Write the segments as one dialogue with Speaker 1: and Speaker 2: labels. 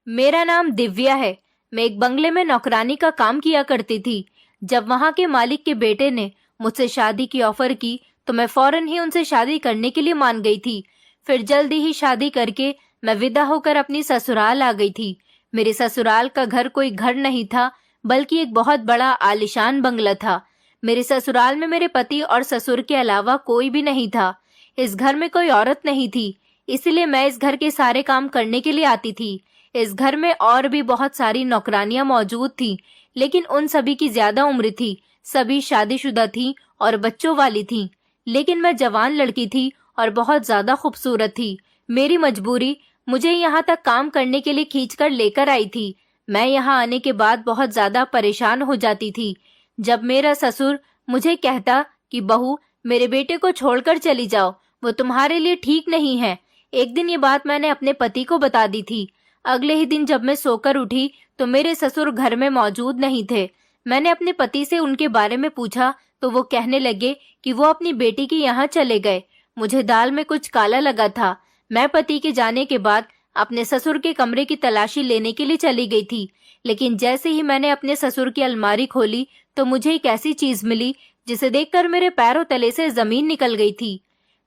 Speaker 1: मेरा नाम दिव्या है। मैं एक बंगले में नौकरानी का काम किया करती थी। जब वहां के मालिक के बेटे ने मुझसे शादी की ऑफर की तो मैं फौरन ही उनसे शादी करने के लिए मान गई थी। फिर जल्दी ही शादी करके मैं विदा होकर अपनी ससुराल आ गई थी। मेरे ससुराल का घर कोई घर नहीं था, बल्कि एक बहुत बड़ा आलीशान बंगला था। मेरे ससुराल में मेरे पति और ससुर के अलावा कोई भी नहीं था। इस घर में कोई औरत नहीं थी, इसलिए मैं इस घर के सारे काम करने के लिए आती थी। इस घर में और भी बहुत सारी नौकरानियां मौजूद थीं, लेकिन उन सभी की ज्यादा उम्र थी। सभी शादीशुदा थीं और बच्चों वाली थीं, लेकिन मैं जवान लड़की थी और बहुत ज्यादा खूबसूरत थी। मेरी मजबूरी मुझे यहाँ तक काम करने के लिए खींचकर लेकर आई थी। मैं यहाँ आने के बाद बहुत ज्यादा परेशान हो जाती थी। जब मेरा ससुर मुझे कहता कि बहू, मेरे बेटे को छोड़कर चली जाओ, वो तुम्हारे लिए ठीक नहीं है। एक दिन ये बात मैंने अपने पति को बता दी थी। अगले ही दिन जब मैं सोकर उठी तो मेरे ससुर घर में मौजूद नहीं थे। मैंने अपने पति से उनके बारे में पूछा तो वो कहने लगे कि वो अपनी बेटी के यहाँ चले गए। मुझे दाल में कुछ काला लगा था। मैं पति के जाने के बाद अपने ससुर के कमरे की तलाशी लेने के लिए चली गई थी, लेकिन जैसे ही मैंने अपने ससुर की अलमारी खोली तो मुझे एक ऐसी चीज मिली जिसे देखकर मेरे पैरों तले से जमीन निकल गई थी।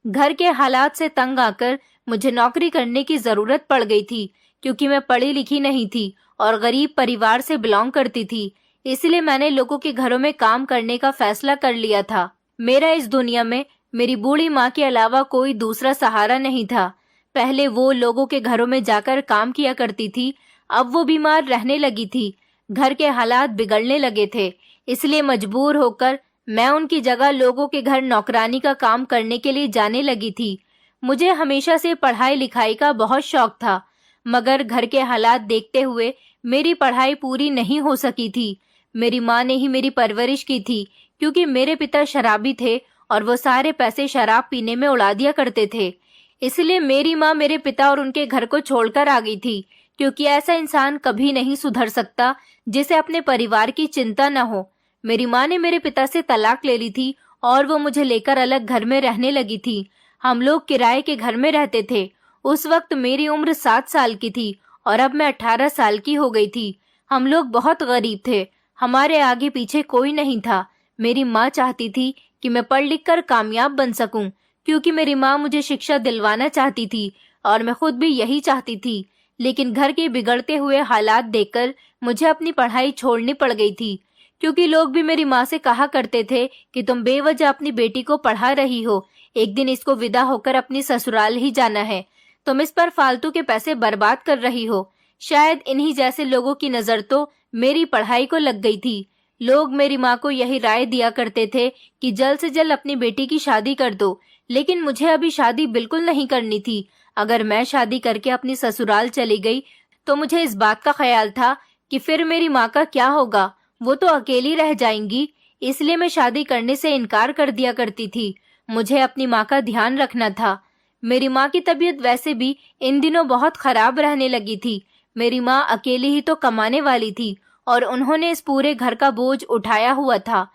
Speaker 1: घर के हालात से तंग आकर मुझे नौकरी करने की जरूरत पड़ गई थी, क्योंकि मैं पढ़ी लिखी नहीं थी और गरीब परिवार से बिलोंग करती थी। इसलिए मैंने लोगों के घरों में काम करने का फैसला कर लिया था। मेरा इस दुनिया में मेरी बूढ़ी माँ के अलावा कोई दूसरा सहारा नहीं था। पहले वो लोगों के घरों में जाकर काम किया करती थी, अब वो बीमार रहने लगी थी। घर के हालात बिगड़ने लगे थे, इसलिए मजबूर होकर मैं उनकी जगह लोगों के घर नौकरानी का काम करने के लिए जाने लगी थी। मुझे हमेशा से पढ़ाई लिखाई का बहुत शौक था, मगर घर के हालात देखते हुए मेरी पढ़ाई पूरी नहीं हो सकी थी। मेरी माँ ने ही मेरी परवरिश की थी, क्योंकि मेरे पिता शराबी थे और वो सारे पैसे शराब पीने में उड़ा दिया करते थे। इसलिए मेरी माँ मेरे पिता और उनके घर को छोड़कर आ गई थी, क्योंकि ऐसा इंसान कभी नहीं सुधर सकता जिसे अपने परिवार की चिंता न हो। मेरी माँ ने मेरे पिता से तलाक ले ली थी और वो मुझे लेकर अलग घर में रहने लगी थी। हम लोग किराए के घर में रहते थे। उस वक्त मेरी उम्र 7 साल की थी और अब मैं 18 साल की हो गई थी। हम लोग बहुत गरीब थे, हमारे आगे पीछे कोई नहीं था। मेरी माँ चाहती थी कि मैं पढ़ लिख कर कामयाब बन सकूं, क्योंकि मेरी माँ मुझे शिक्षा दिलवाना चाहती थी और मैं खुद भी यही चाहती थी। लेकिन घर के बिगड़ते हुए हालात देखकर मुझे अपनी पढ़ाई छोड़नी पड़ गई थी, क्योंकि लोग भी मेरी माँ से कहा करते थे कि तुम बेवजह अपनी बेटी को पढ़ा रही हो, एक दिन इसको विदा होकर अपनी ससुराल ही जाना है। तुम इस पर फालतू के पैसे बर्बाद कर रही हो। शायद इन्हीं जैसे लोगों की नजर तो मेरी पढ़ाई को लग गई थी। लोग मेरी माँ को यही राय दिया करते थे कि जल्द से जल्द अपनी बेटी की शादी कर दो, लेकिन मुझे अभी शादी बिल्कुल नहीं करनी थी। अगर मैं शादी करके अपनी ससुराल चली गई तो मुझे इस बात का ख्याल था कि फिर मेरी माँ का क्या होगा, वो तो अकेली रह जाएंगी। इसलिए मैं शादी करने से इनकार कर दिया करती थी। मुझे अपनी माँ का ध्यान रखना था। मेरी माँ की तबीयत वैसे भी इन दिनों बहुत खराब रहने लगी थी। मेरी माँ अकेली ही तो कमाने वाली थी और उन्होंने इस पूरे घर का बोझ उठाया हुआ था।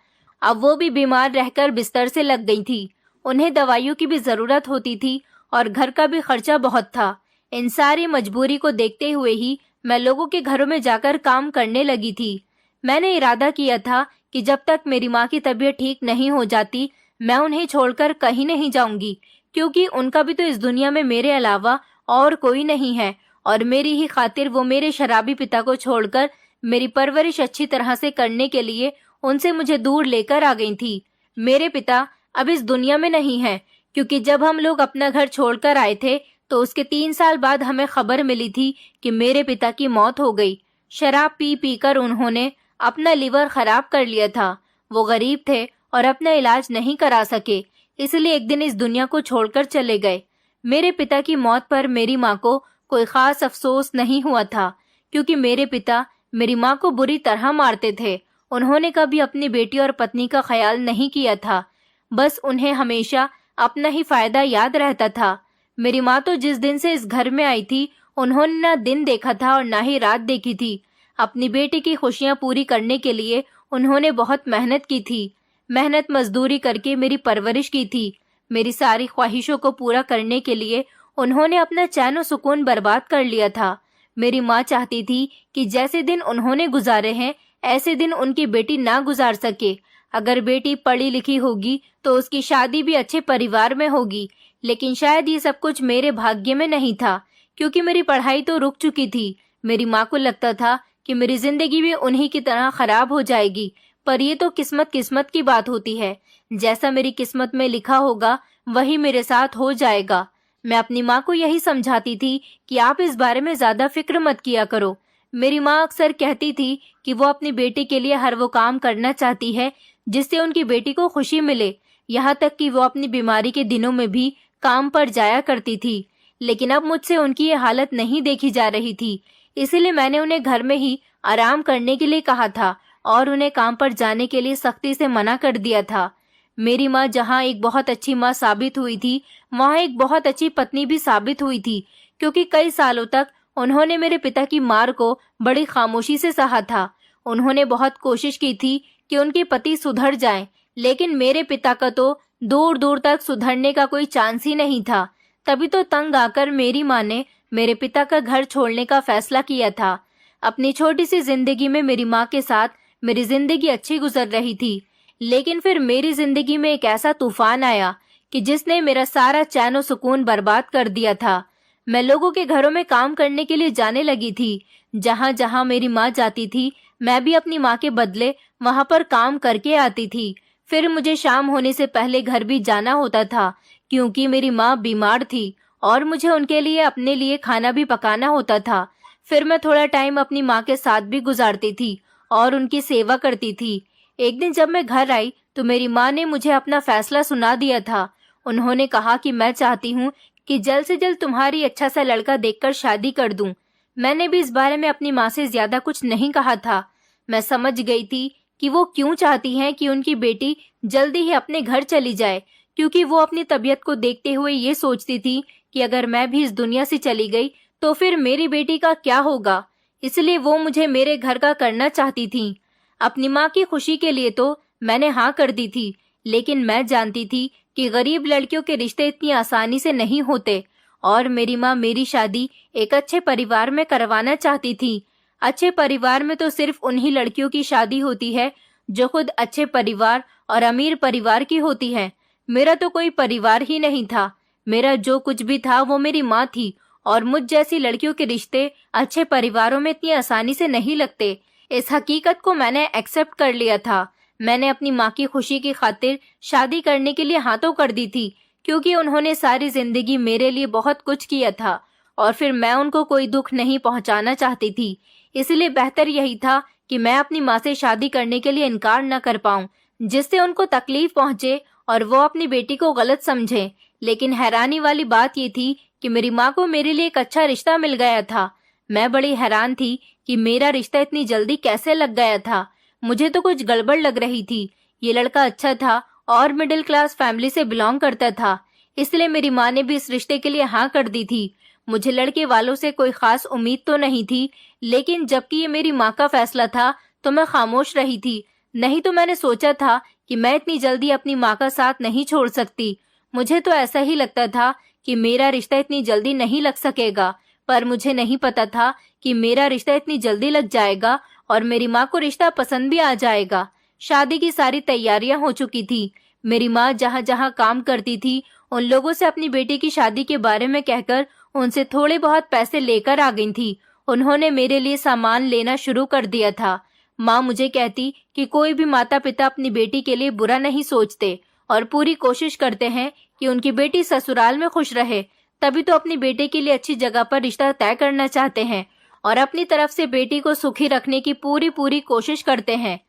Speaker 1: अब वो भी बीमार रहकर बिस्तर से लग गई थी। उन्हें दवाइयों की भी जरूरत होती थी और घर का भी खर्चा बहुत था। इन सारी मजबूरी को देखते हुए ही मैं लोगों के घरों में जाकर काम करने लगी थी। मैंने इरादा किया था कि जब तक मेरी माँ की तबीयत ठीक नहीं हो जाती मैं उन्हें छोड़कर कहीं नहीं जाऊंगी, क्योंकि उनका भी तो इस दुनिया में मेरे अलावा और कोई नहीं है और मेरी ही खातिर वो मेरे शराबी पिता को छोड़कर मेरी परवरिश अच्छी तरह से करने के लिए उनसे मुझे दूर लेकर आ गई थी। मेरे पिता अब इस दुनिया में नहीं है, क्योंकि जब हम लोग अपना घर छोड़कर आए थे तो उसके 3 साल बाद हमें खबर मिली थी कि मेरे पिता की मौत हो गई। शराब पी पी कर उन्होंने अपना लिवर खराब कर लिया था। वो गरीब थे और अपना इलाज नहीं करा सके, इसलिए एक दिन इस दुनिया को छोड़कर चले गए। मेरे पिता की मौत पर मेरी माँ को कोई खास अफसोस नहीं हुआ था, क्योंकि मेरे पिता मेरी माँ को बुरी तरह मारते थे। उन्होंने कभी अपनी बेटी और पत्नी का ख्याल नहीं किया था, बस उन्हें हमेशा अपना ही फायदा याद रहता था। मेरी माँ तो जिस दिन से इस घर में आई थी उन्होंने ना दिन देखा था और ना ही रात देखी थी। अपनी बेटी की खुशियां पूरी करने के लिए उन्होंने बहुत मेहनत की थी। मेहनत मजदूरी करके मेरी परवरिश की थी। मेरी सारी ख्वाहिशों को पूरा करने के लिए उन्होंने अपना चैन और सुकून बर्बाद कर लिया था। मेरी माँ चाहती थी कि जैसे दिन उन्होंने गुजारे हैं ऐसे दिन उनकी बेटी ना गुजार सके। अगर बेटी पढ़ी लिखी होगी तो उसकी शादी भी अच्छे परिवार में होगी, लेकिन शायद ये सब कुछ मेरे भाग्य में नहीं था, क्योंकि मेरी पढ़ाई तो रुक चुकी थी। मेरी माँ को लगता था कि मेरी जिंदगी भी उन्हीं की तरह खराब हो जाएगी, पर ये तो किस्मत किस्मत की बात होती है। जैसा मेरी किस्मत में लिखा होगा वही मेरे साथ हो जाएगा। मैं अपनी माँ को यही समझाती थी कि आप इस बारे में ज्यादा फिक्र मत किया करो। मेरी माँ अक्सर कहती थी कि वो अपनी बेटी के लिए हर वो काम करना चाहती है जिससे उनकी बेटी को खुशी मिले। यहाँ तक कि वो अपनी बीमारी के दिनों में भी काम पर जाया करती थी। लेकिन अब मुझसे उनकी ये हालत नहीं देखी जा रही थी, इसीलिए मैंने उन्हें घर में ही आराम करने के लिए कहा था और उन्हें काम पर जाने के लिए सख्ती से मना कर दिया था। मेरी माँ जहाँ एक बहुत अच्छी माँ साबित हुई थी, वहाँ एक बहुत अच्छी पत्नी भी साबित हुई थी, क्योंकि कई सालों तक उन्होंने मेरे पिता की मार को बड़ी खामोशी से सहा था। उन्होंने बहुत कोशिश की थी कि उनके पति सुधर जाएं, लेकिन मेरे पिता का तो दूर दूर तक सुधरने का कोई चांस ही नहीं था। तभी तो तंग आकर मेरी माँ ने मेरे पिता का घर छोड़ने का फैसला किया था। अपनी छोटी सी जिंदगी में मेरी माँ के साथ मेरी जिंदगी अच्छी गुजर रही थी, लेकिन फिर मेरी जिंदगी में एक ऐसा तूफान आया कि जिसने मेरा सारा चैन और सुकून बर्बाद कर दिया था। मैं लोगों के घरों में काम करने के लिए जाने लगी थी। जहाँ जहाँ मेरी माँ जाती थी मैं भी अपनी माँ के बदले वहाँ पर काम करके आती थी। फिर मुझे शाम होने से पहले घर भी जाना होता था, क्योंकि मेरी माँ बीमार थी और मुझे उनके लिए अपने लिए खाना भी पकाना होता था। फिर मैं थोड़ा टाइम अपनी माँ के साथ भी गुजारती थी और उनकी सेवा करती थी। एक दिन जब मैं घर आई तो मेरी माँ ने मुझे अपना फैसला सुना दिया था। उन्होंने कहा कि मैं चाहती हूँ कि जल्द से जल्द तुम्हारी अच्छा सा लड़का देखकर शादी कर दूं। मैंने भी इस बारे में अपनी माँ से ज्यादा कुछ नहीं कहा था। मैं समझ गई थी कि वो क्यों चाहती हैं कि उनकी बेटी जल्दी ही अपने घर चली जाए, क्योंकि वो अपनी तबीयत को देखते हुए ये सोचती थी कि अगर मैं भी इस दुनिया से चली गई तो फिर मेरी बेटी का क्या होगा। इसलिए वो मुझे मेरे घर का करना चाहती थी। अपनी माँ की खुशी के लिए तो मैंने हाँ कर दी थी, लेकिन मैं जानती थी कि गरीब लड़कियों के रिश्ते इतनी आसानी से नहीं होते और मेरी माँ मेरी शादी एक अच्छे परिवार में करवाना चाहती थी। अच्छे परिवार में तो सिर्फ उन्हीं लड़कियों की शादी होती है जो खुद अच्छे परिवार और अमीर परिवार की होती है। मेरा तो कोई परिवार ही नहीं था। मेरा जो कुछ भी था वो मेरी माँ थी, और मुझ जैसी लड़कियों के रिश्ते अच्छे परिवारों में इतनी आसानी से नहीं लगते। इस हकीकत को मैंने एक्सेप्ट कर लिया था। मैंने अपनी माँ की खुशी की खातिर शादी करने के लिए हाँ तो कर दी थी, क्योंकि उन्होंने सारी जिंदगी मेरे लिए बहुत कुछ किया था और फिर मैं उनको कोई दुख नहीं पहुंचाना चाहती थी। इसलिए बेहतर यही था कि मैं अपनी माँ से शादी करने के लिए इनकार न कर पाऊं, जिससे उनको तकलीफ पहुंचे और वो अपनी बेटी को गलत समझे। लेकिन हैरानी वाली बात ये थी कि मेरी माँ को मेरे लिए एक अच्छा रिश्ता मिल गया था। मैं बड़ी हैरान थी कि मेरा रिश्ता इतनी जल्दी कैसे लग गया था। मुझे तो कुछ गड़बड़ लग रही थी। ये लड़का अच्छा था और मिडिल क्लास फैमिली से बिलोंग करता था, इसलिए मेरी माँ ने भी इस रिश्ते के लिए हाँ कर दी थी। मुझे लड़के वालों से कोई खास उम्मीद तो नहीं थी, लेकिन जबकि ये मेरी माँ का फैसला था तो मैं खामोश रही थी। नहीं तो मैंने सोचा था कि मैं इतनी जल्दी अपनी माँ का साथ नहीं छोड़ सकती। मुझे तो ऐसा ही लगता था कि मेरा रिश्ता इतनी जल्दी नहीं लग सकेगा, पर मुझे नहीं पता था कि मेरा रिश्ता इतनी जल्दी लग जाएगा और मेरी माँ को रिश्ता पसंद भी आ जाएगा। शादी की सारी तैयारियां हो चुकी थी। मेरी माँ जहाँ जहाँ काम करती थी उन लोगों से अपनी बेटी की शादी के बारे में कहकर उनसे थोड़े बहुत पैसे लेकर आ गई थी। उन्होंने मेरे लिए सामान लेना शुरू कर दिया था। माँ मुझे कहती कि कोई भी माता पिता अपनी बेटी के लिए बुरा नहीं सोचते और पूरी कोशिश करते हैं कि उनकी बेटी ससुराल में खुश रहे, तभी तो अपनी बेटे के लिए अच्छी जगह पर रिश्ता तय करना चाहते हैं और अपनी तरफ से बेटी को सुखी रखने की पूरी कोशिश करते हैं।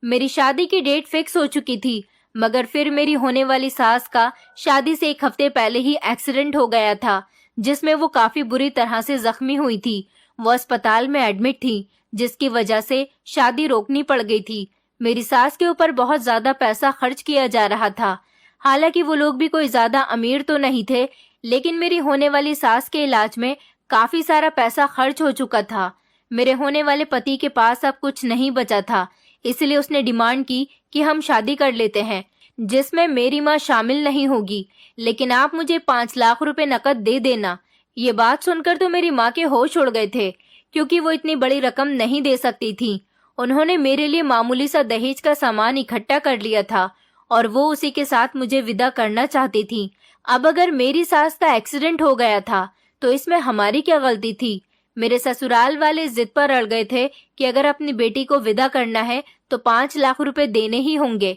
Speaker 1: मेरी शादी की डेट फिक्स हो चुकी थी, मगर फिर मेरी होने वाली सास का शादी से एक हफ्ते पहले ही एक्सीडेंट हो गया था, जिसमें वो काफी बुरी तरह से जख्मी हुई थी। वो अस्पताल में एडमिट थी, जिसकी वजह से शादी रोकनी पड़ गई थी। मेरी सास के ऊपर बहुत ज्यादा पैसा खर्च किया जा रहा था। हालांकि वो लोग भी कोई ज्यादा अमीर तो नहीं थे, लेकिन मेरी होने वाली सास के इलाज में काफी सारा पैसा खर्च हो चुका था। मेरे होने वाले पति के पास अब कुछ नहीं बचा था, इसलिए उसने डिमांड की कि हम शादी कर लेते हैं, जिसमें मेरी माँ शामिल नहीं होगी, लेकिन आप मुझे 5 लाख रुपए नकद दे देना। ये बात सुनकर तो मेरी माँ के होश उड़ गए थे, क्योंकि वो इतनी बड़ी रकम नहीं दे सकती थी। उन्होंने मेरे लिए मामूली सा दहेज का सामान इकट्ठा कर लिया था और वो उसी के साथ मुझे विदा करना चाहती थी। अब अगर मेरी सास का एक्सीडेंट हो गया था तो इसमें हमारी क्या गलती थी? मेरे ससुराल वाले जिद पर अड़ गए थे कि अगर अपनी बेटी को विदा करना है तो 5 लाख रुपए देने ही होंगे।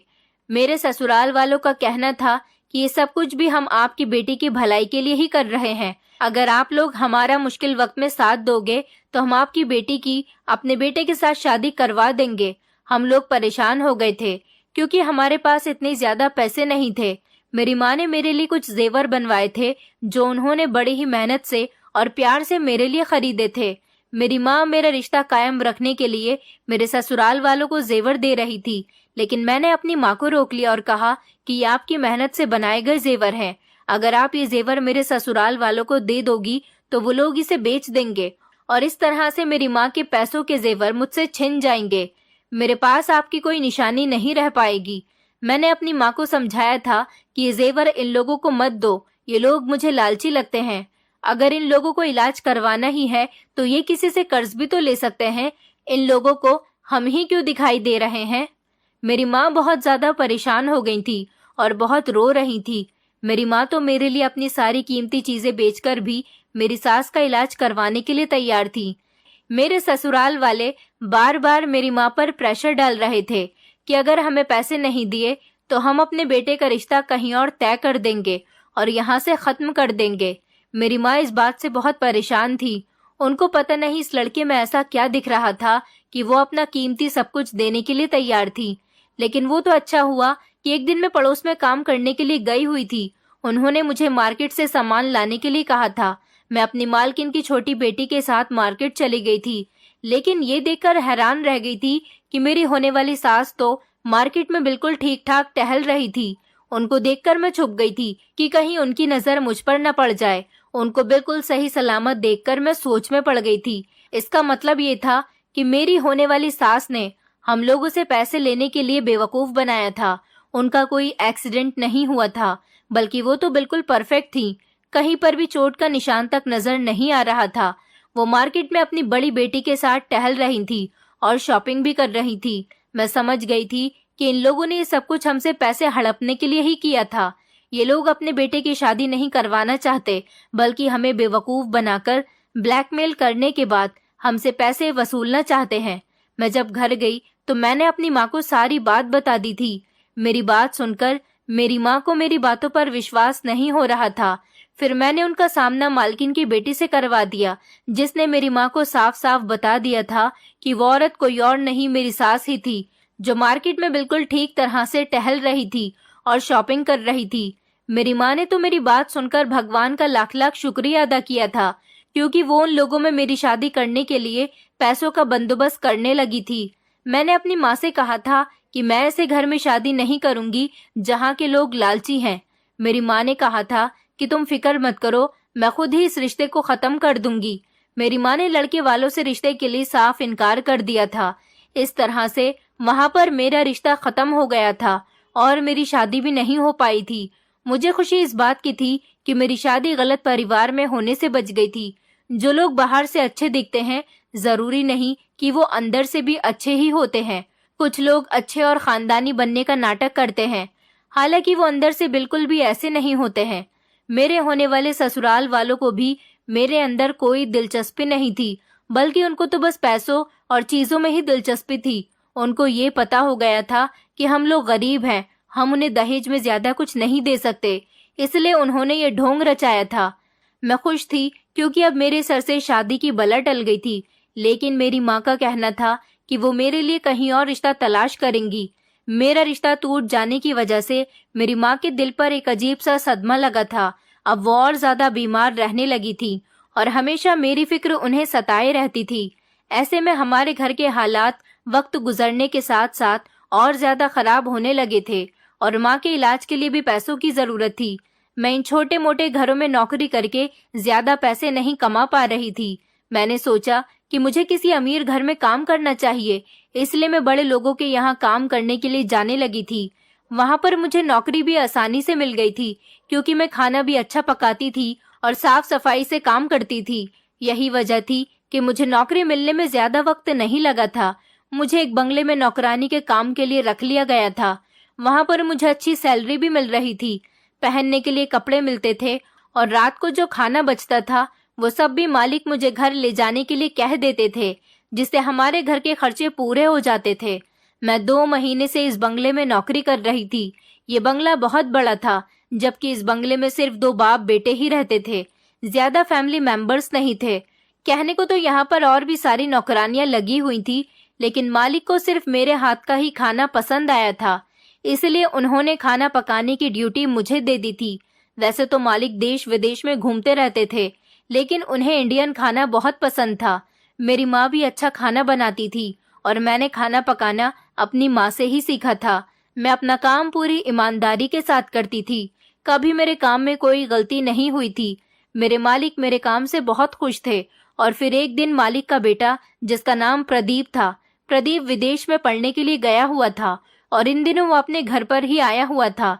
Speaker 1: मेरे ससुराल वालों का कहना था कि ये सब कुछ भी हम आपकी बेटी की भलाई के लिए ही कर रहे हैं। अगर आप लोग हमारा मुश्किल वक्त में साथ दोगे तो हम आपकी बेटी की अपने बेटे के साथ शादी करवा देंगे। हम लोग परेशान हो गए थे क्योंकि हमारे पास इतने ज्यादा पैसे नहीं थे। मेरी माँ ने मेरे लिए कुछ जेवर बनवाए थे जो उन्होंने बड़ी ही मेहनत से और प्यार से मेरे लिए खरीदे थे। मेरी माँ मेरा रिश्ता कायम रखने के लिए मेरे ससुराल वालों को जेवर दे रही थी, लेकिन मैंने अपनी माँ को रोक लिया और कहा कि ये आपकी मेहनत से बनाए गए जेवर हैं। अगर आप ये जेवर मेरे ससुराल वालों को दे दोगी तो वो लोग इसे बेच देंगे और इस तरह से मेरी माँ के पैसों के जेवर मुझसे छिन जाएंगे। मेरे पास आपकी कोई निशानी नहीं रह पाएगी। मैंने अपनी माँ को समझाया था कि ये जेवर इन लोगों को मत दो, ये लोग मुझे लालची लगते हैं। अगर इन लोगों को इलाज करवाना ही है तो ये किसी से कर्ज भी तो ले सकते हैं। इन लोगों को हम ही क्यों दिखाई दे रहे हैं? मेरी माँ बहुत ज्यादा परेशान हो गई थी और बहुत रो रही थी। मेरी माँ तो मेरे लिए अपनी सारी कीमती चीजें बेचकर भी मेरी सास का इलाज करवाने के लिए तैयार थी। मेरे ससुराल वाले बार बार मेरी माँ पर प्रेशर डाल रहे थे कि अगर हमें पैसे नहीं दिए तो हम अपने बेटे का रिश्ता कहीं और तय कर देंगे और यहाँ से खत्म कर देंगे। मेरी माँ इस बात से बहुत परेशान थी। उनको पता नहीं इस लड़के में ऐसा क्या दिख रहा था कि वो अपना कीमती सब कुछ देने के लिए तैयार थी। लेकिन वो तो अच्छा हुआ कि एक दिन मैं पड़ोस में काम करने के लिए गई हुई थी। उन्होंने मुझे मार्केट से सामान लाने के लिए कहा था। मैं अपनी मालकिन की छोटी बेटी के साथ मार्केट चली गई थी, लेकिन ये देखकर हैरान रह गई थी कि मेरी होने वाली सास तो मार्केट में बिल्कुल ठीक ठाक टहल रही थी। उनको देखकर मैं छुप गई थी कि कहीं उनकी नजर मुझ पर न पड़ जाए। उनको बिल्कुल सही सलामत देखकर मैं सोच में पड़ गई थी। इसका मतलब ये था कि मेरी होने वाली सास ने हम लोगों से पैसे लेने के लिए बेवकूफ बनाया था। उनका कोई एक्सीडेंट नहीं हुआ था, बल्कि वो तो बिल्कुल परफेक्ट थी। कहीं पर भी चोट का निशान तक नजर नहीं आ रहा था। वो मार्केट में अपनी बड़ी बेटी के साथ टहल रही थी और शॉपिंग भी कर रही थी। मैं समझ गई थी कि इन लोगों ने ये सब कुछ हमसे पैसे हड़पने के लिए ही किया था। ये लोग अपने बेटे की शादी नहीं करवाना चाहते, बल्कि हमें बेवकूफ बनाकर ब्लैकमेल करने के बाद हमसे पैसे वसूलना चाहते हैं। मैं जब घर गई तो मैंने अपनी माँ को सारी बात बता दी थी। मेरी बात सुनकर मेरी माँ को मेरी बातों पर विश्वास नहीं हो रहा था। फिर मैंने उनका सामना मालकिन की बेटी से करवा दिया, जिसने मेरी माँ को साफ साफ बता दिया था कि वो औरत कोई और नहीं मेरी सास ही थी, जो मार्केट में बिल्कुल ठीक तरह से टहल रही थी और शॉपिंग कर रही थी। मेरी माँ ने तो मेरी बात सुनकर भगवान का लाख लाख शुक्रिया अदा किया था, क्योंकि वो उन लोगों में मेरी शादी करने के लिए पैसों का बंदोबस्त करने लगी थी। मैंने अपनी माँ से कहा था कि मैं ऐसे घर में शादी नहीं करूंगी जहाँ के लोग लालची हैं। मेरी माँ ने कहा था कि तुम फिक्र मत करो, मैं खुद ही इस रिश्ते को खत्म कर दूंगी। मेरी माँ ने लड़के वालों से रिश्ते के लिए साफ इनकार कर दिया था। इस तरह से वहां पर मेरा रिश्ता खत्म हो गया था और मेरी शादी भी नहीं हो पाई थी। मुझे खुशी इस बात की थी कि मेरी शादी गलत परिवार में होने से बच गई थी। जो लोग बाहर से अच्छे दिखते हैं, जरूरी नहीं कि वो अंदर से भी अच्छे ही होते हैं। कुछ लोग अच्छे और खानदानी बनने का नाटक करते हैं, हालांकि वो अंदर से बिल्कुल भी ऐसे नहीं होते हैं। मेरे होने वाले ससुराल वालों को भी मेरे अंदर कोई दिलचस्पी नहीं थी, बल्कि उनको तो बस पैसों और चीजों में ही दिलचस्पी थी। उनको ये पता हो गया था कि हम लोग गरीब हैं, हम उन्हें दहेज में ज्यादा कुछ नहीं दे सकते, इसलिए उन्होंने ये ढोंग रचाया था। मैं खुश थी क्योंकि अब मेरे सर से शादी की बला टल गई थी, लेकिन मेरी माँ का कहना था कि वो मेरे लिए कहीं और रिश्ता तलाश करेंगी। मेरा रिश्ता टूट जाने की वजह से मेरी माँ के दिल पर एक अजीब सा सदमा लगा था। अब वो और ज्यादा बीमार रहने लगी थी और हमेशा मेरी फिक्र उन्हें सताए रहती थी। ऐसे में हमारे घर के हालात वक्त गुजरने के साथ साथ और ज्यादा खराब होने लगे थे और माँ के इलाज के लिए भी पैसों की जरूरत थी। मैं इन छोटे मोटे घरों में नौकरी करके ज्यादा पैसे नहीं कमा पा रही थी। मैंने सोचा कि मुझे किसी अमीर घर में काम करना चाहिए, इसलिए मैं बड़े लोगों के यहाँ काम करने के लिए जाने लगी थी। वहाँ पर मुझे नौकरी भी आसानी से मिल गई थी, क्योंकि मैं खाना भी अच्छा पकाती थी और साफ सफाई से काम करती थी। यही वजह थी कि मुझे नौकरी मिलने में ज्यादा वक्त नहीं लगा था। मुझे एक बंगले में नौकरानी के काम के लिए रख लिया गया था। वहां पर मुझे अच्छी सैलरी भी मिल रही थी, पहनने के लिए कपड़े मिलते थे और रात को जो खाना बचता था वो सब भी मालिक मुझे घर ले जाने के लिए कह देते थे, जिससे हमारे घर के खर्चे पूरे हो जाते थे। मैं 2 महीने से इस बंगले में नौकरी कर रही थी। ये बंगला बहुत बड़ा था, जबकि इस बंगले में सिर्फ 2 बाप बेटे ही रहते थे। ज्यादा फैमिली मेंबर्स नहीं थे। कहने को तो यहाँ पर और भी सारी नौकरानियां लगी हुई थी, लेकिन मालिक को सिर्फ मेरे हाथ का ही खाना पसंद आया था, इसलिए उन्होंने खाना पकाने की ड्यूटी मुझे दे दी थी। वैसे तो मालिक देश विदेश में घूमते रहते थे, लेकिन उन्हें इंडियन खाना बहुत पसंद था। मेरी माँ भी अच्छा खाना बनाती थी और मैंने खाना पकाना अपनी माँ से ही सीखा था। मैं अपना काम पूरी ईमानदारी के साथ करती थी। कभी मेरे काम में कोई गलती नहीं हुई थी। मेरे मालिक मेरे काम से बहुत खुश थे। और फिर एक दिन मालिक का बेटा, जिसका नाम प्रदीप था, प्रदीप विदेश में पढ़ने के लिए गया हुआ था और इन दिनों वो अपने घर पर ही आया हुआ था।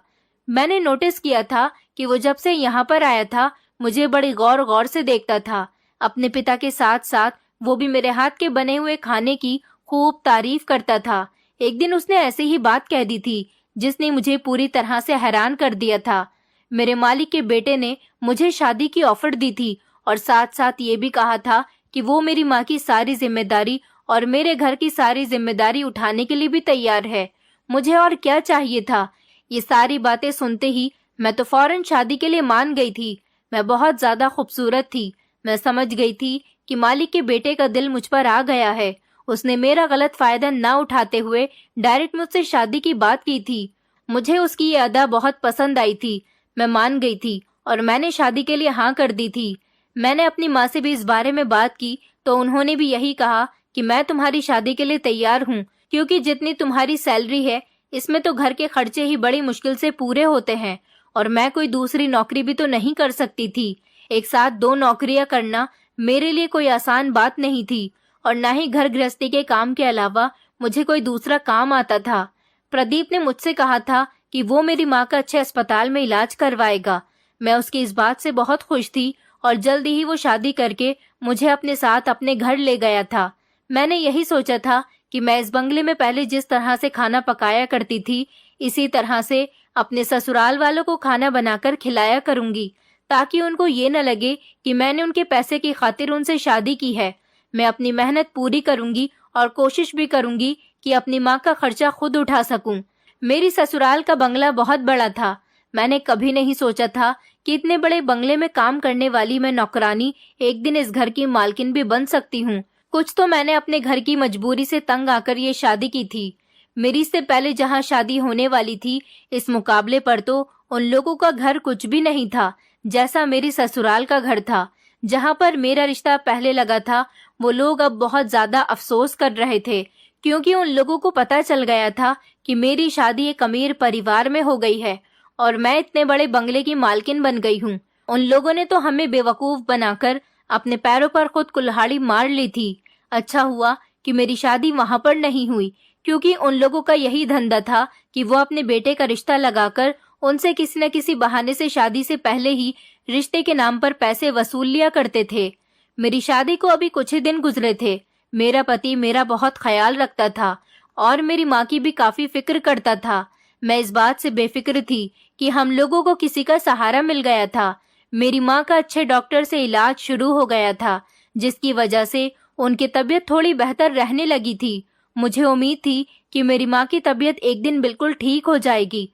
Speaker 1: मैंने नोटिस किया था कि वो जब से यहाँ पर आया था मुझे बड़ी गौर गौर से देखता था। अपने पिता के साथ साथ वो भी मेरे हाथ के बने हुए खाने की खूब तारीफ करता था। एक दिन उसने ऐसे ही बात कह दी थी जिसने मुझे पूरी तरह से हैरान कर दिया था। मेरे मालिक के बेटे ने मुझे शादी की ऑफर दी थी और साथ साथ ये भी कहा था कि वो मेरी माँ की सारी जिम्मेदारी और मेरे घर की सारी जिम्मेदारी उठाने के लिए भी तैयार है। मुझे और क्या चाहिए था। ये सारी बातें सुनते ही मैं तो फौरन शादी के लिए मान गई थी। मैं बहुत ज्यादा खूबसूरत थी। मैं समझ गई थी कि मालिक के बेटे का दिल मुझ पर आ गया है। उसने मेरा गलत फायदा ना उठाते हुए डायरेक्ट मुझसे शादी की बात की थी। मुझे उसकी ये अदा बहुत पसंद आई थी। मैं मान गई थी और मैंने शादी के लिए हाँ कर दी थी। मैंने अपनी माँ से भी इस बारे में बात की तो उन्होंने भी यही कहा कि मैं तुम्हारी शादी के लिए तैयार हूँ, क्योंकि जितनी तुम्हारी सैलरी है इसमें तो घर के खर्चे ही बड़ी मुश्किल से पूरे होते हैं और मैं कोई दूसरी नौकरी भी तो नहीं कर सकती थी। एक साथ 2 नौकरियां करना मेरे लिए कोई आसान बात नहीं थी और ना ही घर गृहस्थी के काम के अलावा मुझे कोई दूसरा काम आता था। प्रदीप ने मुझसे कहा था कि वो मेरी माँ का अच्छे अस्पताल में इलाज करवाएगा। मैं उसकी इस बात से बहुत खुश थी और जल्दी ही वो शादी करके मुझे अपने साथ अपने घर ले गया था। मैंने यही सोचा था कि मैं इस बंगले में पहले जिस तरह से खाना पकाया करती थी, इसी तरह से अपने ससुराल वालों को खाना बनाकर खिलाया करूंगी, ताकि उनको ये न लगे कि मैंने उनके पैसे की खातिर उनसे शादी की है। मैं अपनी मेहनत पूरी करूंगी और कोशिश भी करूंगी कि अपनी माँ का खर्चा खुद उठा सकूं। मेरी ससुराल का बंगला बहुत बड़ा था। मैंने कभी नहीं सोचा था कि इतने बड़े बंगले में काम करने वाली मैं नौकरानी एक दिन इस घर की मालकिन भी बन सकती हूँ। कुछ तो मैंने अपने घर की मजबूरी से तंग आकर ये शादी की थी। मेरी से पहले जहाँ शादी होने वाली थी, इस मुकाबले पर तो उन लोगों का घर कुछ भी नहीं था जैसा मेरी ससुराल का घर था। जहाँ पर मेरा रिश्ता पहले लगा था, वो लोग अब बहुत ज्यादा अफसोस कर रहे थे, क्योंकि उन लोगों को पता चल गया था कि मेरी शादी एक अमीर परिवार में हो गई है और मैं इतने बड़े बंगले की मालकिन बन गई हूँ। उन लोगों ने तो हमें बेवकूफ बनाकर अपने पैरों पर खुद कुल्हाड़ी मार ली थी। अच्छा हुआ कि मेरी शादी वहां पर नहीं हुई, क्योंकि उन लोगों का यही धंधा था कि वो अपने बेटे का रिश्ता लगाकर उनसे किसी न किसी बहाने से शादी से पहले ही रिश्ते के नाम पर पैसे वसूल लिया करते थे। मेरी शादी को अभी कुछ ही दिन गुजरे थे। मेरा पति मेरा बहुत ख्याल रखता था और मेरी माँ की भी काफी फिक्र करता था। मैं इस बात से बेफिक्र थी कि हम लोगों को किसी का सहारा मिल गया था। मेरी माँ का अच्छे डॉक्टर से इलाज शुरू हो गया था, जिसकी वजह से उनकी तबीयत थोड़ी बेहतर रहने लगी थी। मुझे उम्मीद थी कि मेरी माँ की तबीयत एक दिन बिल्कुल ठीक हो जाएगी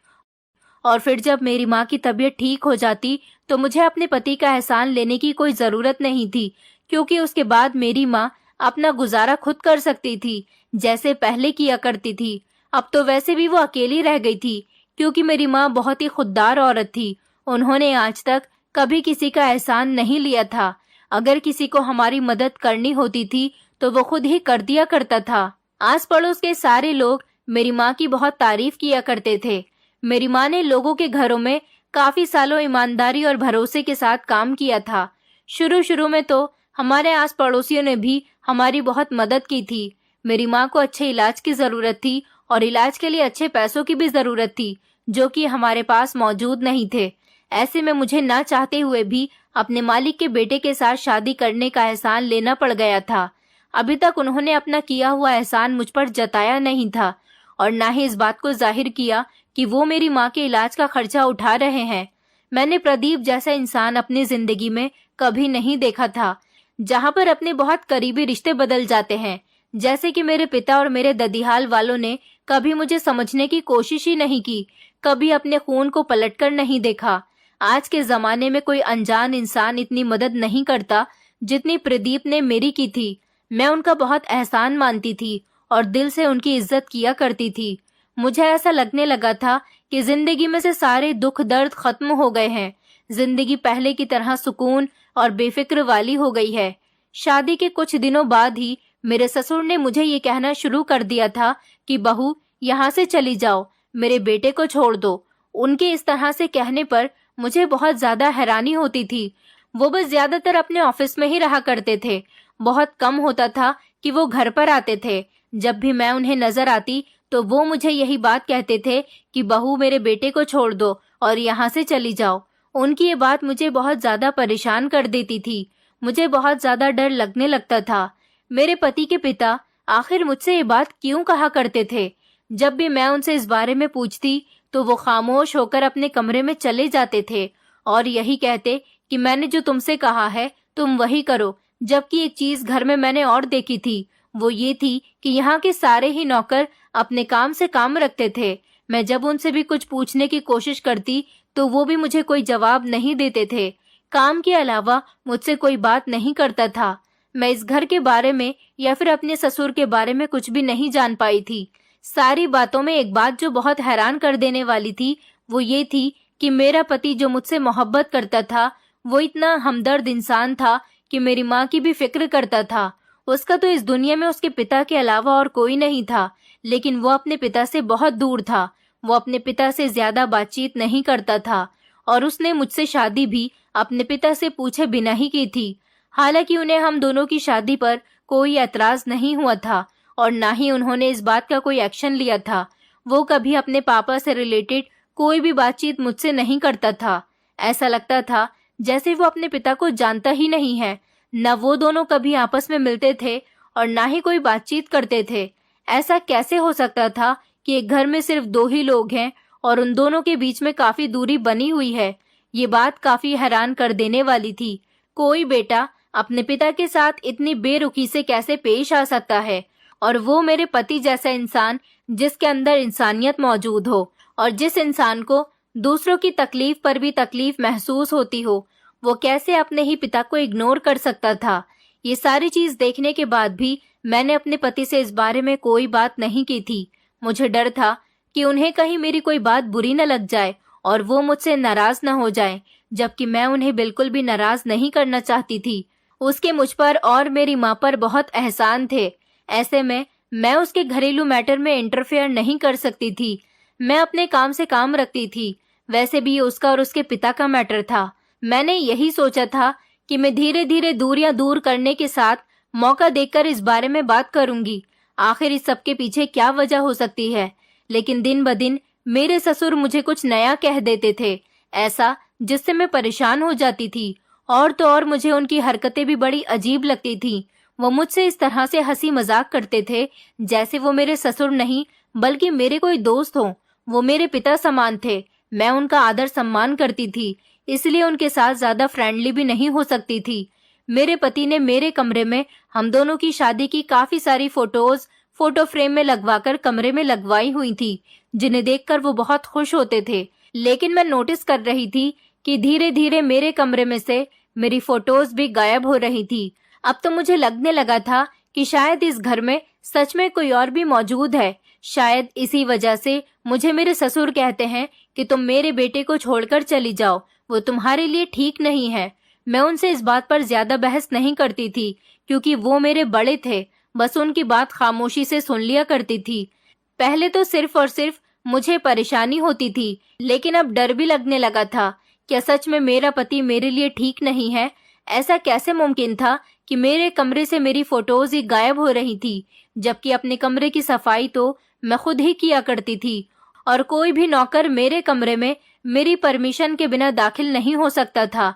Speaker 1: और फिर जब मेरी माँ की तबीयत ठीक हो जाती तो मुझे अपने पति का एहसान लेने की कोई जरूरत नहीं थी, क्योंकि उसके बाद मेरी माँ अपना गुजारा खुद कर सकती थी जैसे पहले किया करती थी। अब तो वैसे भी वो अकेली रह गई थी, क्योंकि मेरी माँ बहुत ही खुददार औरत थी। उन्होंने आज तक कभी किसी का एहसान नहीं लिया था। अगर किसी को हमारी मदद करनी होती थी तो वो खुद ही कर दिया करता था। आस पड़ोस के सारे लोग मेरी माँ की बहुत तारीफ किया करते थे। मेरी माँ ने लोगों के घरों में काफी सालों ईमानदारी और भरोसे के साथ काम किया था। शुरू शुरू में तो हमारे आस पड़ोसियों ने भी हमारी बहुत मदद की थी। मेरी माँ को अच्छे इलाज की जरूरत थी और इलाज के लिए अच्छे पैसों की भी जरूरत थी, जो कि हमारे पास मौजूद नहीं थे। ऐसे में मुझे ना चाहते हुए भी अपने मालिक के बेटे के साथ शादी करने का एहसान लेना पड़ गया था। अभी तक उन्होंने अपना किया हुआ एहसान मुझ पर जताया नहीं था और ना ही इस बात को जाहिर किया कि वो मेरी माँ के इलाज का खर्चा उठा रहे हैं। मैंने प्रदीप जैसा इंसान अपनी जिंदगी में कभी नहीं देखा था, जहाँ पर अपने बहुत करीबी रिश्ते बदल जाते हैं। जैसे कि मेरे पिता और मेरे ददिहाल वालों ने कभी मुझे समझने की कोशिश ही नहीं की, कभी अपने खून को पलटकर नहीं देखा। आज के जमाने में कोई अनजान इंसान इतनी मदद नहीं करता जितनी प्रदीप ने मेरी की थी। मैं उनका बहुत एहसान मानती थी और दिल से उनकी इज्जत किया करती थी। मुझे ऐसा लगने लगा था कि जिंदगी में से सारे दुख दर्द खत्म हो गए हैं। जिंदगी पहले की तरह सुकून और बेफिक्र वाली हो गई है। शादी के कुछ दिनों बाद ही मेरे ससुर ने मुझे ये कहना शुरू कर दिया था कि बहू, यहाँ से चली जाओ, मेरे बेटे को छोड़ दो। उनके इस तरह से कहने पर मुझे बहुत ज्यादा हैरानी होती थी। वो बस ज्यादातर अपने ऑफिस में ही रहा करते थे। बहुत कम होता था कि वो घर पर आते थे। जब भी मैं उन्हें नजर आती तो वो मुझे यही बात कहते थे कि बहू, मेरे बेटे को छोड़ दो और यहाँ से चली जाओ। उनकी ये बात मुझे बहुत ज्यादा परेशान कर देती थी। मुझे बहुत ज्यादा डर लगने लगता था। मेरे पति के पिता आखिर मुझसे ये बात क्यों कहा करते थे? जब भी मैं उनसे इस बारे में पूछती तो वो खामोश होकर अपने कमरे में चले जाते थे और यही कहते कि मैंने जो तुमसे कहा है तुम वही करो। जबकि एक चीज घर में मैंने और देखी थी, वो ये थी कि यहाँ के सारे ही नौकर अपने काम से काम रखते थे। मैं जब उनसे भी कुछ पूछने की कोशिश करती तो वो भी मुझे कोई जवाब नहीं देते थे। काम के अलावा मुझसे कोई बात नहीं करता था। मैं इस घर के बारे में या फिर अपने ससुर के बारे में कुछ भी नहीं जान पाई थी। सारी बातों में एक बात जो बहुत हैरान कर देने वाली थी वो ये थी कि मेरा पति जो मुझसे मोहब्बत करता था वो इतना हमदर्द इंसान था कि मेरी माँ की भी फिक्र करता था। उसका तो इस दुनिया में उसके पिता के अलावा और कोई नहीं था, लेकिन वो अपने पिता से बहुत दूर था। वो अपने पिता से ज्यादा बातचीत नहीं करता था और उसने मुझसे शादी भी अपने पिता से पूछे बिना ही की थी। हालांकि उन्हें हम दोनों की शादी पर कोई एतराज नहीं हुआ था और ना ही उन्होंने इस बात का कोई एक्शन लिया था। वो कभी अपने पापा से रिलेटेड कोई भी बातचीत मुझसे नहीं करता था। ऐसा लगता था जैसे वो अपने पिता को जानता ही नहीं है। न वो दोनों कभी आपस में मिलते थे और ना ही कोई बातचीत करते थे। ऐसा कैसे हो सकता था कि एक घर में सिर्फ दो ही लोग हैं और उन दोनों के बीच में काफी दूरी बनी हुई है? ये बात काफी हैरान कर देने वाली थी। कोई बेटा अपने पिता के साथ इतनी बेरुखी से कैसे पेश आ सकता है, और वो मेरे पति जैसा इंसान जिसके अंदर इंसानियत मौजूद हो और जिस इंसान को दूसरों की तकलीफ पर भी तकलीफ महसूस होती हो, वो कैसे अपने ही पिता को इग्नोर कर सकता था? ये सारी चीज देखने के बाद भी मैंने अपने पति से इस बारे में कोई बात नहीं की थी। मुझे डर था कि उन्हें कहीं मेरी कोई बात बुरी न लग जाए और वो मुझसे नाराज न हो जाए, जबकि मैं उन्हें बिल्कुल भी नाराज नहीं करना चाहती थी। उसके मुझ पर और मेरी माँ पर बहुत एहसान थे। ऐसे में मैं उसके घरेलू मैटर में इंटरफेयर नहीं कर सकती थी। मैं अपने काम से काम रखती थी। वैसे भी ये उसका और उसके पिता का मैटर था। मैंने यही सोचा था कि मैं धीरे धीरे दूरियां दूर करने के साथ मौका देखकर इस बारे में बात करूंगी। आखिर इस सब के पीछे क्या वजह हो सकती है? लेकिन दिन ब दिन मेरे ससुर मुझे कुछ नया कह देते थे, ऐसा जिससे मैं परेशान हो जाती थी। और तो और मुझे उनकी हरकतें भी बड़ी अजीब लगती थी। वो मुझसे इस तरह से हंसी मजाक करते थे जैसे वो मेरे ससुर नहीं बल्कि मेरे कोई दोस्त हो। वो मेरे पिता समान थे। मैं उनका आदर सम्मान करती थी, इसलिए उनके साथ ज्यादा फ्रेंडली भी नहीं हो सकती थी। मेरे पति ने मेरे कमरे में हम दोनों की शादी की काफी सारी फोटोज फोटो फ्रेम में लगवाकर कमरे में लगवाई हुई थी, जिन्हें देखकर वो बहुत खुश होते थे। लेकिन मैं नोटिस कर रही थी कि धीरे धीरे मेरे कमरे में से मेरी फोटोज भी गायब हो रही थी। अब तो मुझे लगने लगा था कि शायद इस घर में सच में कोई और भी मौजूद है। शायद इसी वजह से मुझे मेरे ससुर कहते हैं कि तुम मेरे बेटे को छोड़कर चली जाओ, वो तुम्हारे लिए ठीक नहीं है। मैं उनसे इस बात पर ज्यादा बहस नहीं करती थी क्योंकि वो मेरे बड़े थे। बस उनकी बात खामोशी से सुन लिया करती थी। पहले तो सिर्फ और सिर्फ मुझे परेशानी होती थी, लेकिन अब डर भी लगने लगा था। क्या सच में मेरा पति मेरे लिए ठीक नहीं है? ऐसा कैसे मुमकिन था कि मेरे कमरे से मेरी फोटोज ही गायब हो रही थी, जबकि अपने कमरे की सफाई तो मैं खुद ही किया करती थी और कोई भी नौकर मेरे कमरे में मेरी परमिशन के बिना दाखिल नहीं हो सकता था।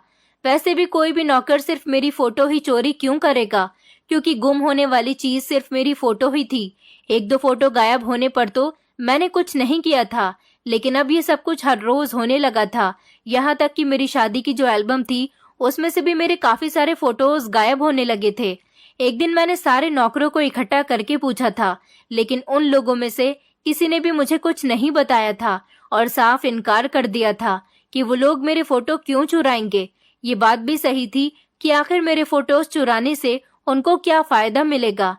Speaker 1: वैसे भी कोई भी नौकर सिर्फ मेरी फोटो ही चोरी क्यों करेगा, क्योंकि गुम होने वाली चीज सिर्फ मेरी फोटो ही थी। एक दो फोटो गायब होने पर तो मैंने कुछ नहीं किया था, लेकिन अब ये सब कुछ हर रोज होने लगा था। यहाँ तक कि मेरी शादी की जो एल्बम थी उसमें से भी मेरे काफी सारे फोटोज गायब होने लगे थे। एक दिन मैंने सारे नौकरों को इकट्ठा करके पूछा था, लेकिन उन लोगों में से किसी ने भी मुझे कुछ नहीं बताया था और साफ इनकार कर दिया था कि वो लोग मेरे फोटो क्यों चुराएंगे। ये बात भी सही थी कि आखिर मेरे फोटोज चुराने से उनको क्या फायदा मिलेगा।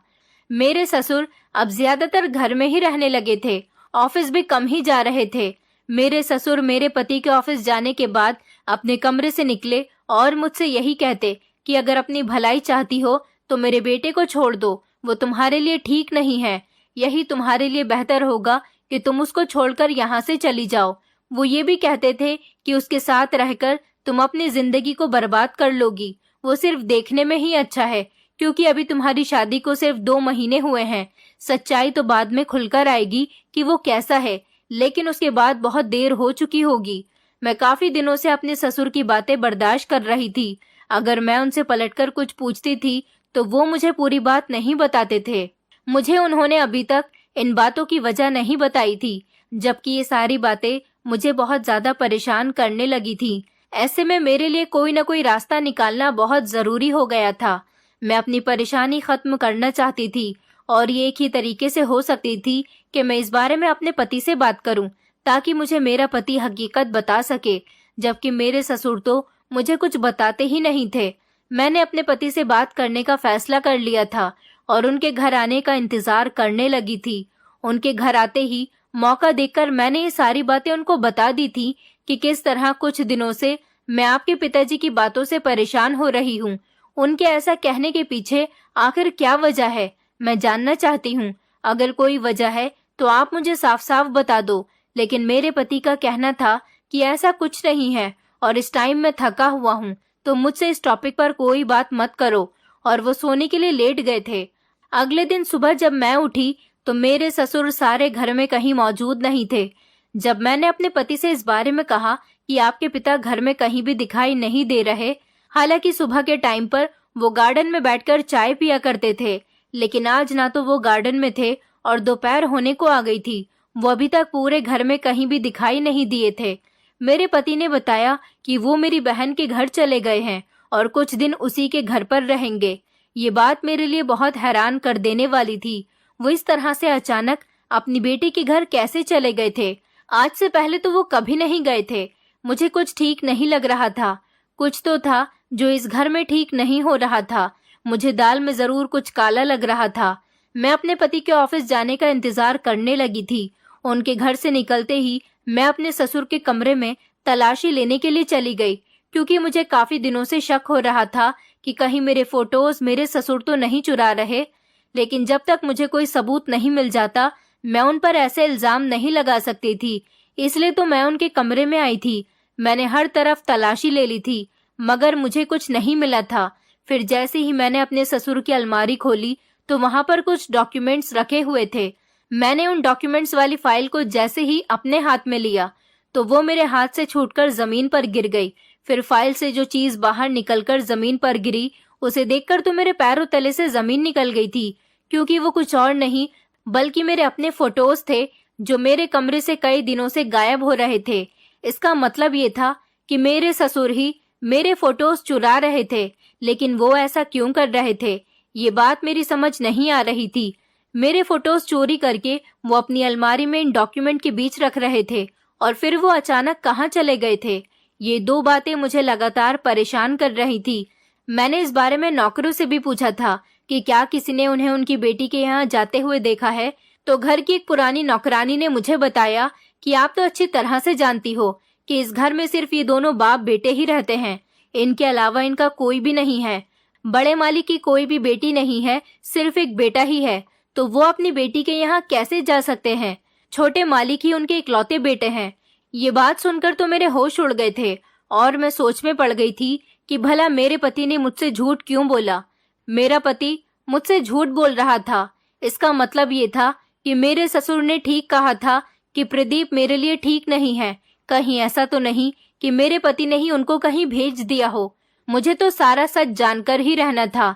Speaker 1: मेरे ससुर अब ज्यादातर घर में ही रहने लगे थे, ऑफिस भी कम ही जा रहे थे। मेरे ससुर मेरे पति के ऑफिस जाने के बाद अपने कमरे से निकले और मुझसे यही कहते कि अगर अपनी भलाई चाहती हो तो मेरे बेटे को छोड़ दो, वो तुम्हारे लिए ठीक नहीं है। यही तुम्हारे लिए बेहतर होगा कि तुम उसको छोड़कर यहाँ से चली जाओ। वो ये भी कहते थे कि उसके साथ रहकर तुम अपनी जिंदगी को बर्बाद कर लोगी। वो सिर्फ देखने में ही अच्छा है, क्योंकि अभी तुम्हारी शादी को सिर्फ 2 महीने हुए हैं। सच्चाई तो बाद में खुलकर आएगी कि वो कैसा है, लेकिन उसके बाद बहुत देर हो चुकी होगी। मैं काफी दिनों से अपने ससुर की बातें बर्दाश्त कर रही थी। अगर मैं उनसे पलटकर कुछ पूछती थी तो वो मुझे पूरी बात नहीं बताते थे। मुझे उन्होंने अभी तक इन बातों की वजह नहीं बताई थी, जबकि ये सारी बातें मुझे बहुत ज्यादा परेशान करने लगी थी। ऐसे में मेरे लिए कोई न कोई रास्ता निकालना बहुत जरूरी हो गया था। मैं अपनी परेशानी खत्म करना चाहती थी और ये एक ही तरीके से हो सकती थी कि मैं इस बारे में अपने पति से बात करूं, ताकि मुझे मेरा पति हकीकत बता सके, जबकि मेरे ससुर तो मुझे कुछ बताते ही नहीं थे। मैंने अपने पति से बात करने का फैसला कर लिया था और उनके घर आने का इंतजार करने लगी थी। उनके घर आते ही मौका देखकर मैंने ये सारी बातें उनको बता दी थी कि किस तरह कुछ दिनों से मैं आपके पिताजी की बातों से परेशान हो रही हूँ। उनके ऐसा कहने के पीछे आखिर क्या वजह है, मैं जानना चाहती हूँ। अगर कोई वजह है तो आप मुझे साफ साफ बता दो। लेकिन मेरे पति का कहना था कि ऐसा कुछ नहीं है और इस टाइम मैं थका हुआ हूँ, तो मुझसे इस टॉपिक पर कोई बात मत करो। और वो सोने के लिए लेट गए थे। अगले दिन सुबह जब मैं उठी तो मेरे ससुर सारे घर में कहीं मौजूद नहीं थे। जब मैंने अपने पति से इस बारे में कहा कि आपके पिता घर में कहीं भी दिखाई नहीं दे रहे, हालांकि सुबह के टाइम पर वो गार्डन में बैठकर चाय पिया करते थे, लेकिन आज ना तो वो गार्डन में थे और दोपहर होने को आ गई थी। वो अभी तक पूरे घर में कहीं भी दिखाई नहीं दिए थे। मेरे पति ने बताया कि वो मेरी बहन के घर चले गए हैं और कुछ दिन उसी के घर पर रहेंगे। ये बात मेरे लिए बहुत हैरान कर देने वाली थी। वो इस तरह से अचानक अपनी बेटी के घर कैसे चले गए थे? आज से पहले तो वो कभी नहीं गए थे। मुझे कुछ ठीक नहीं लग रहा था। कुछ तो था जो इस घर में ठीक नहीं हो रहा था। मुझे दाल में जरूर कुछ काला लग रहा था। मैं अपने पति के ऑफिस जाने का इंतजार करने लगी थी। उनके घर से निकलते ही मैं अपने ससुर के कमरे में तलाशी लेने के लिए चली गई, क्योंकि मुझे काफी दिनों से शक हो रहा था कि कहीं मेरे फोटोज मेरे ससुर तो नहीं चुरा रहे। लेकिन जब तक मुझे कोई सबूत नहीं मिल जाता मैं उन पर ऐसे इल्जाम नहीं लगा सकती थी। इसलिए तो मैं उनके कमरे में आई थी। मैंने हर तरफ तलाशी ले ली थी, मगर मुझे कुछ नहीं मिला था। फिर जैसे ही मैंने अपने ससुर की अलमारी खोली तो वहां पर कुछ डॉक्यूमेंट्स रखे हुए थे। मैंने उन डॉक्यूमेंट्स वाली फाइल को जैसे ही अपने हाथ में लिया तो वो मेरे हाथ से छूटकर जमीन पर गिर गई। फिर फाइल से जो चीज बाहर निकलकर जमीन पर गिरी, उसे देखकर तो मेरे पैरों तले से जमीन निकल गई थी, क्योंकि वो कुछ और नहीं बल्कि मेरे अपने फोटोज थे जो मेरे कमरे से कई दिनों से गायब हो रहे थे। इसका मतलब ये था कि मेरे ससुर ही मेरे फोटोज चुरा रहे थे, लेकिन वो ऐसा क्यों कर रहे थे, ये बात मेरी समझ नहीं आ रही थी। मेरे फोटोज चोरी करके वो अपनी अलमारी में इन डॉक्यूमेंट के बीच रख रहे थे और फिर वो अचानक कहाँ चले गए थे। ये 2 बातें मुझे लगातार परेशान कर रही थी। मैंने इस बारे में नौकरों से भी पूछा था कि क्या किसी ने उन्हें उनकी बेटी के यहाँ जाते हुए देखा है, तो घर की एक पुरानी नौकरानी ने मुझे बताया कि आप तो अच्छी तरह से जानती हो कि इस घर में सिर्फ ये दोनों बाप बेटे ही रहते हैं। इनके अलावा इनका कोई भी नहीं है। बड़े मालिक की कोई भी बेटी नहीं है, सिर्फ एक बेटा ही है। तो वो अपनी बेटी के यहाँ कैसे जा सकते हैं? छोटे मालिक ही उनके इकलौते बेटे हैं। ये बात सुनकर तो मेरे होश उड़ गए थे और मैं सोच में पड़ गई थी कि भला मेरे पति ने मुझसे झूठ क्यों बोला। मेरा पति मुझसे झूठ बोल रहा था। इसका मतलब ये था कि मेरे ससुर ने ठीक कहा था कि प्रदीप मेरे लिए ठीक नहीं है। कहीं ऐसा तो नहीं कि मेरे पति ने ही उनको कहीं भेज दिया हो। मुझे तो सारा सच जानकर ही रहना था।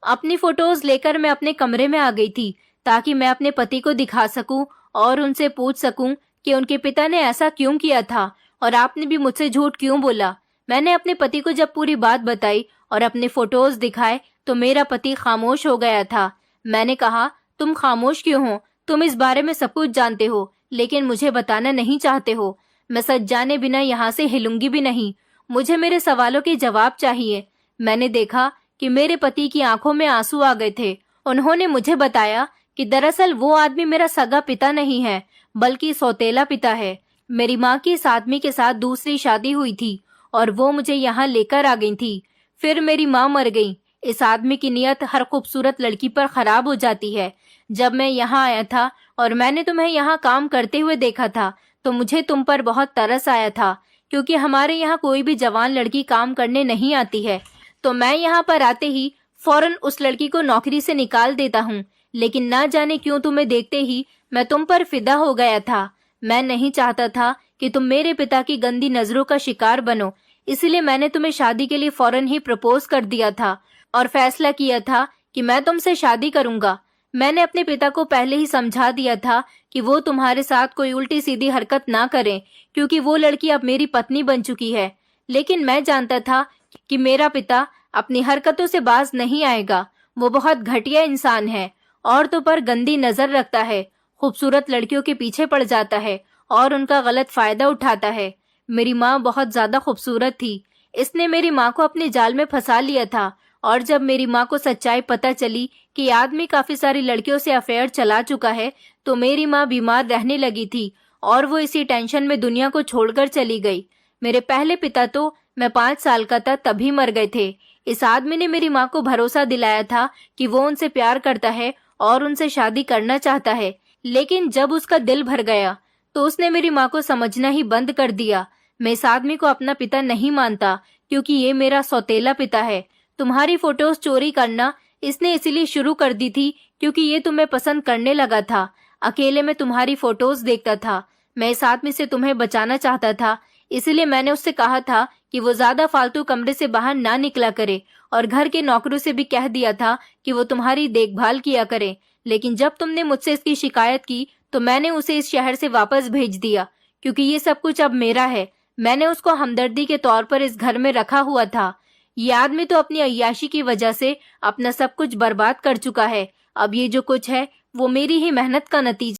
Speaker 1: अपनी फोटोज लेकर मैं अपने कमरे में आ गई थी ताकि मैं अपने पति को दिखा सकूं और उनसे पूछ सकूं कि उनके पिता ने ऐसा क्यों किया था और आपने भी मुझसे झूठ क्यों बोला। मैंने अपने पति को जब पूरी बात बताई और अपने फोटोज दिखाए तो मेरा पति खामोश हो गया था। मैंने कहा, तुम खामोश क्यों हो? तुम इस बारे में सब कुछ जानते हो लेकिन मुझे बताना नहीं चाहते हो। मैं सच जाने बिना यहाँ से हिलूंगी भी नहीं। मुझे मेरे सवालों के जवाब चाहिए। मैंने देखा कि मेरे पति की आंखों में आंसू आ गए थे। उन्होंने मुझे बताया कि दरअसल वो आदमी मेरा सगा पिता नहीं है बल्कि सौतेला पिता है। मेरी माँ की इस आदमी के साथ दूसरी शादी हुई थी और वो मुझे यहाँ लेकर आ गई थी। फिर मेरी माँ मर गई। इस आदमी की नियत हर खूबसूरत लड़की पर खराब हो जाती है। जब मैं यहाँ आया था और मैंने तुम्हें यहाँ काम करते हुए देखा था तो मुझे तुम पर बहुत तरस आया था, क्योंकि हमारे यहाँ कोई भी जवान लड़की काम करने नहीं आती है। तो मैं यहाँ पर आते ही फौरन उस लड़की को नौकरी से निकाल देता हूँ। लेकिन ना जाने क्यों तुम्हें देखते ही मैं तुम पर फिदा हो गया था। मैं नहीं चाहता था कि तुम मेरे पिता की गंदी नजरों का शिकार बनो, इसलिए मैंने तुम्हें शादी के लिए फौरन ही प्रपोज कर दिया था और फैसला किया था कि मैं तुमसे शादी करूंगा। मैंने अपने पिता को पहले ही समझा दिया था कि वो तुम्हारे साथ कोई उल्टी सीधी हरकत ना करें, क्योंकि वो लड़की अब मेरी पत्नी बन चुकी है। लेकिन मैं जानता था कि मेरा पिता अपनी हरकतों से बाज नहीं आएगा। वो बहुत घटिया इंसान है, औरतों पर गंदी नजर रखता है, खूबसूरत लड़कियों के पीछे पड़ जाता है और उनका गलत फायदा उठाता है। मेरी माँ बहुत ज्यादा खूबसूरत थी। इसने मेरी माँ को अपने जाल में फंसा लिया था और जब मेरी माँ को सच्चाई पता चली कि आदमी काफी सारी लड़कियों से अफेयर चला चुका है तो मेरी माँ बीमार रहने लगी थी और वो इसी टेंशन में दुनिया को छोड़कर चली गई। मेरे पहले पिता तो मैं 5 साल का था तभी मर गए थे। इस आदमी ने मेरी माँ को भरोसा दिलाया था कि वो उनसे प्यार करता है और उनसे शादी करना चाहता है, लेकिन जब उसका दिल भर गया तो उसने मेरी माँ को समझना ही बंद कर दिया। मैं इस आदमी को अपना पिता नहीं मानता क्योंकि ये मेरा सौतेला पिता है। तुम्हारी फोटोज चोरी करना इसने इसीलिए शुरू कर दी थी क्योंकि ये तुम्हें पसंद करने लगा था। अकेले में तुम्हारी फोटोज देखता था। मैं इस आदमी से तुम्हें बचाना चाहता था, इसलिए मैंने उससे कहा था कि वो ज्यादा फालतू कमरे से बाहर ना निकला करे और घर के नौकरों से भी कह दिया था कि वो तुम्हारी देखभाल किया करे। लेकिन जब तुमने मुझसे इसकी शिकायत की तो मैंने उसे इस शहर से वापस भेज दिया, क्योंकि ये सब कुछ अब मेरा है। मैंने उसको हमदर्दी के तौर पर इस घर में रखा हुआ था। ये आदमी तो अपनी अय्याशी की वजह से अपना सब कुछ बर्बाद कर चुका है। अब ये जो कुछ है वो मेरी ही मेहनत का नतीजा